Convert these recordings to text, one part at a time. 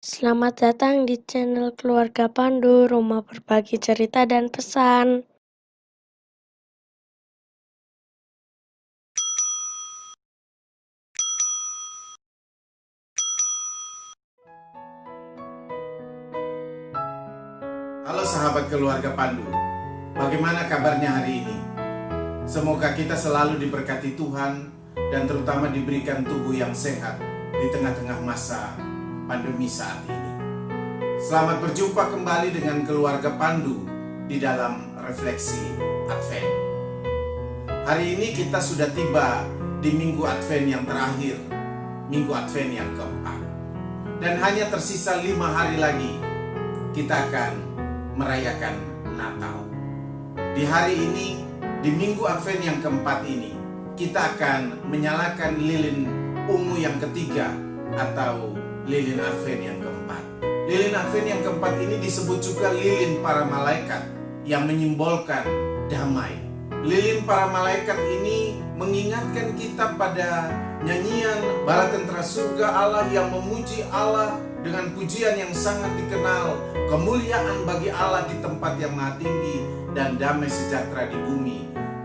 Selamat datang di channel Keluarga Pandu, rumah berbagi cerita dan pesan. Halo sahabat keluarga Pandu, bagaimana kabarnya hari ini? Semoga kita selalu diberkati Tuhan dan terutama diberikan tubuh yang sehat di tengah-tengah masa pandemi saat ini. Selamat berjumpa kembali dengan keluarga Pandu di dalam refleksi Advent. Hari ini kita sudah tiba di Minggu Advent yang terakhir, Minggu Advent yang keempat. Dan hanya tersisa 5 hari lagi kita akan merayakan Natal. Di hari ini, di Minggu Advent yang keempat ini, kita akan menyalakan lilin ungu yang ketiga atau lilin Advent yang keempat. Lilin Advent yang keempat ini disebut juga lilin para malaikat yang menyimbolkan damai. Lilin para malaikat ini mengingatkan kita pada nyanyian bala tentara surga Allah yang memuji Allah dengan pujian yang sangat dikenal, kemuliaan bagi Allah di tempat yang maha tinggi dan damai sejahtera di bumi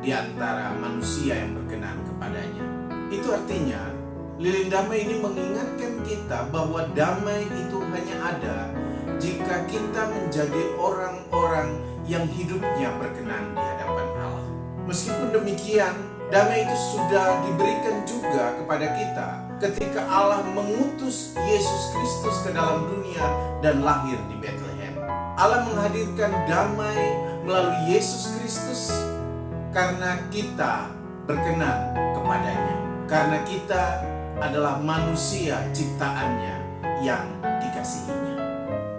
di antara manusia yang berkenan kepadanya. Itu artinya lilin damai ini mengingatkan kita bahwa damai itu hanya ada jika kita menjadi orang-orang yang hidupnya berkenan di hadapan Allah. Meskipun demikian, damai itu sudah diberikan juga kepada kita ketika Allah mengutus Yesus Kristus ke dalam dunia dan lahir di Bethlehem. Allah menghadirkan damai melalui Yesus Kristus karena kita berkenan kepadanya. Karena kita adalah manusia ciptaannya yang dikasihinya.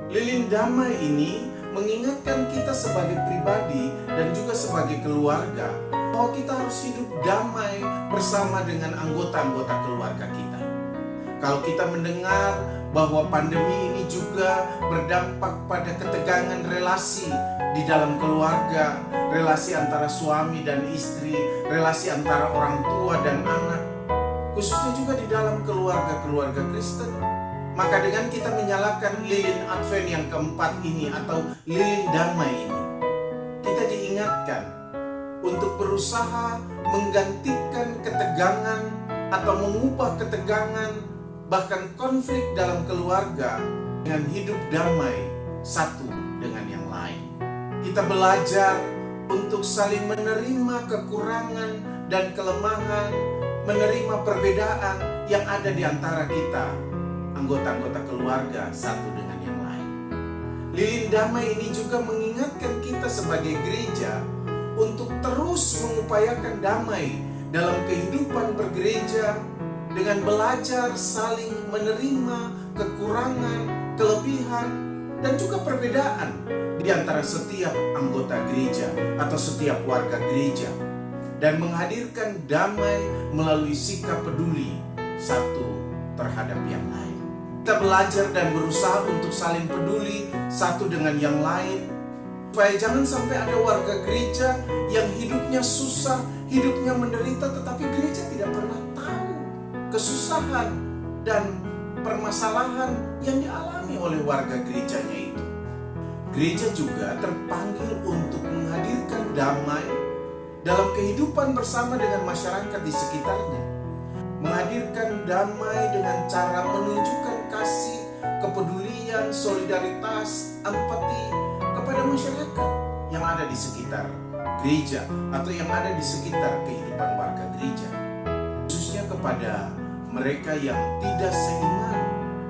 Lilin damai ini mengingatkan kita sebagai pribadi dan juga sebagai keluarga bahwa kita harus hidup damai bersama dengan anggota-anggota keluarga kita. Kalau kita mendengar bahwa pandemi ini juga berdampak pada ketegangan relasi di dalam keluarga, relasi antara suami dan istri, relasi antara orang tua dan anak, khususnya juga di dalam keluarga-keluarga Kristen, maka dengan kita menyalakan lilin Advent yang keempat ini atau lilin damai ini, kita diingatkan untuk berusaha menggantikan ketegangan atau mengubah ketegangan bahkan konflik dalam keluarga dengan hidup damai satu dengan yang lain. Kita belajar untuk saling menerima kekurangan dan kelemahan, menerima perbedaan yang ada di antara kita, anggota-anggota keluarga satu dengan yang lain. Lilin damai ini juga mengingatkan kita sebagai gereja untuk terus mengupayakan damai dalam kehidupan bergereja dengan belajar saling menerima kekurangan, kelebihan, dan juga perbedaan di antara setiap anggota gereja atau setiap warga gereja dan menghadirkan damai melalui sikap peduli satu terhadap yang lain. Kita belajar dan berusaha untuk saling peduli satu dengan yang lain supaya jangan sampai ada warga gereja yang hidupnya susah, hidupnya menderita, tetapi gereja tidak pernah tahu kesusahan dan permasalahan yang dialami oleh warga gerejanya itu. Gereja juga terpanggil untuk menghadirkan damai dalam kehidupan bersama dengan masyarakat di sekitarnya. Menghadirkan damai dengan cara menunjukkan kasih, kepedulian, solidaritas, empati kepada masyarakat yang ada di sekitar gereja atau yang ada di sekitar kehidupan warga gereja, khususnya kepada mereka yang tidak seiman,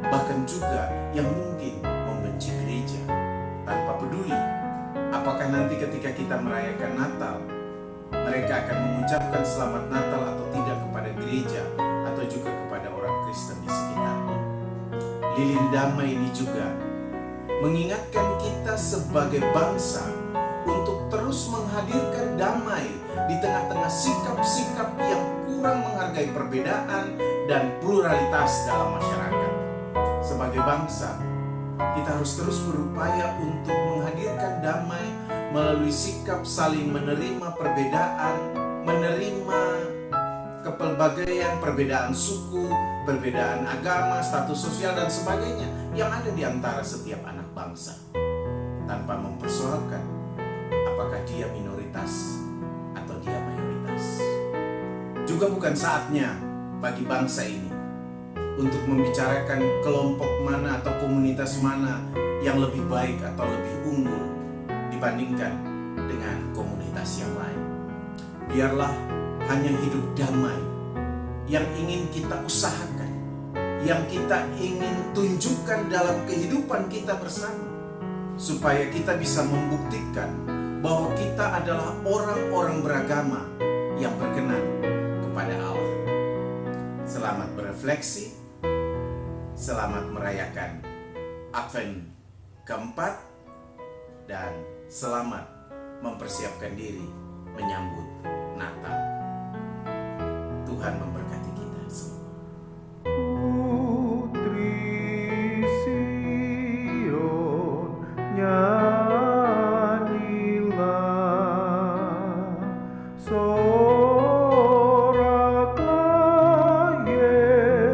bahkan juga yang mungkin membenci gereja. Tanpa peduli apakah nanti ketika kita merayakan Natal mereka akan mengucapkan selamat Natal atau tidak kepada gereja atau juga kepada orang Kristen di sekitarnya. Lilin damai ini juga mengingatkan kita sebagai bangsa untuk terus menghadirkan damai di tengah-tengah sikap-sikap yang kurang menghargai perbedaan dan pluralitas dalam masyarakat. Sebagai bangsa, kita harus terus berupaya untuk menghadirkan damai melalui sikap saling menerima perbedaan, menerima kepelbagaian, perbedaan suku, perbedaan agama, status sosial dan sebagainya yang ada di antara setiap anak bangsa, tanpa mempersoalkan apakah dia minoritas atau dia mayoritas. Juga bukan saatnya bagi bangsa ini untuk membicarakan kelompok mana atau komunitas mana yang lebih baik atau lebih unggul dibandingkan dengan komunitas yang lain. Biarlah hanya hidup damai yang ingin kita usahakan, yang kita ingin tunjukkan dalam kehidupan kita bersama, supaya kita bisa membuktikan bahwa kita adalah orang-orang beragama yang berkenan kepada Allah. Selamat berefleksi, selamat merayakan Advent keempat, dan selamat mempersiapkan diri menyambut Natal. Tuhan memberkati kita semua. Putri Sion, nyanyilah, soraklah Yerusalem.